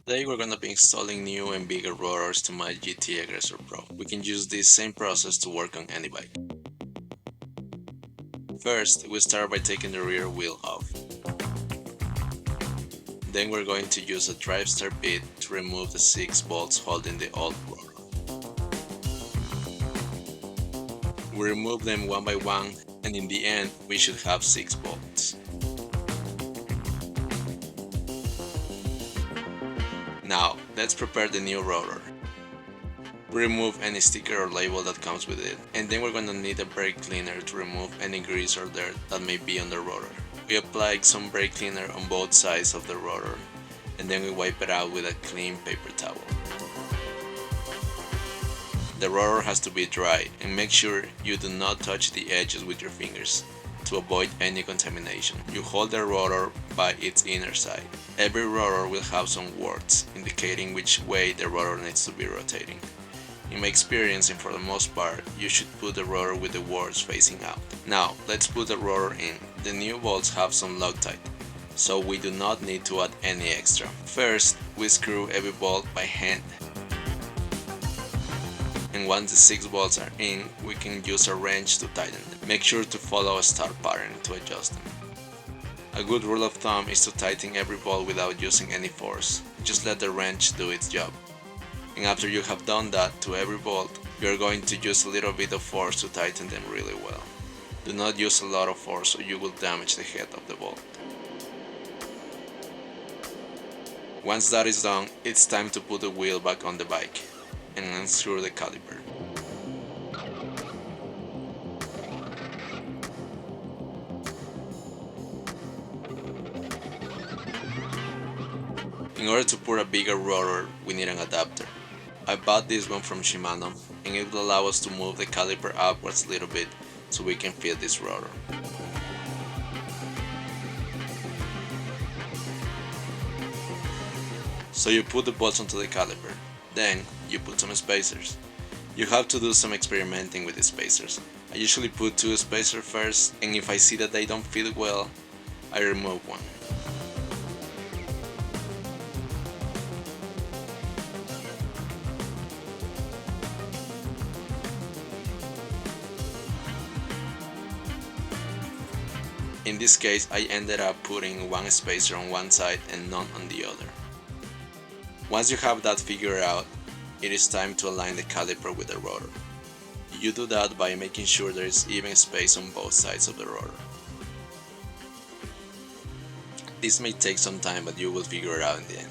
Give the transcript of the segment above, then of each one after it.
Today we're gonna be installing new and bigger rotors to my GT Aggressor Pro. We can use this same process to work on any bike. First, we start by taking the rear wheel off. Then we're going to use a drive star bit to remove the 6 bolts holding the old rotor. We remove them one by one, and in the end we should have 6 bolts. Now, let's prepare the new rotor. We remove any sticker or label that comes with it, and then we're gonna need a brake cleaner to remove any grease or dirt that may be on the rotor. We apply some brake cleaner on both sides of the rotor, and then we wipe it out with a clean paper towel. The rotor has to be dry, and make sure you do not touch the edges with your fingers to avoid any contamination. You hold the rotor by its inner side. Every rotor will have some warts indicating which way the rotor needs to be rotating. In my experience, and for the most part, you should put the rotor with the warts facing out. Now, let's put the rotor in. The new bolts have some Loctite, so we do not need to add any extra. First, we screw every bolt by hand. And once the 6 bolts are in, we can use a wrench to tighten them. Make sure to follow a star pattern to adjust them. A good rule of thumb is to tighten every bolt without using any force. Just let the wrench do its job. And after you have done that to every bolt, you are going to use a little bit of force to tighten them really well. Do not use a lot of force or you will damage the head of the bolt. Once that is done, it's time to put the wheel back on the bike and unscrew the caliper. In order to put a bigger rotor, we need an adapter. I bought this one from Shimano, and it will allow us to move the caliper upwards a little bit so we can fit this rotor. So you put the bolts onto the caliper, then you put some spacers. You have to do some experimenting with the spacers. I usually put 2 spacers first, and if I see that they don't fit well, I remove one. In this case, I ended up putting 1 spacer on one side and none on the other. Once you have that figured out, it is time to align the caliper with the rotor. You do that by making sure there is even space on both sides of the rotor. This may take some time, but you will figure it out in the end.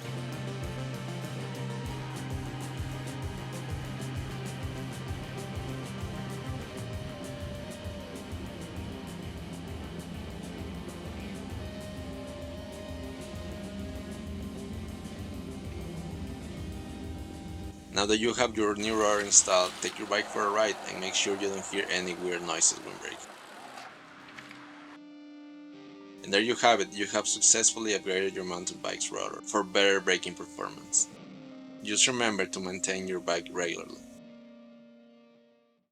Now that you have your new rotor installed, take your bike for a ride and make sure you don't hear any weird noises when braking. And there you have it, you have successfully upgraded your mountain bike's rotor for better braking performance. Just remember to maintain your bike regularly.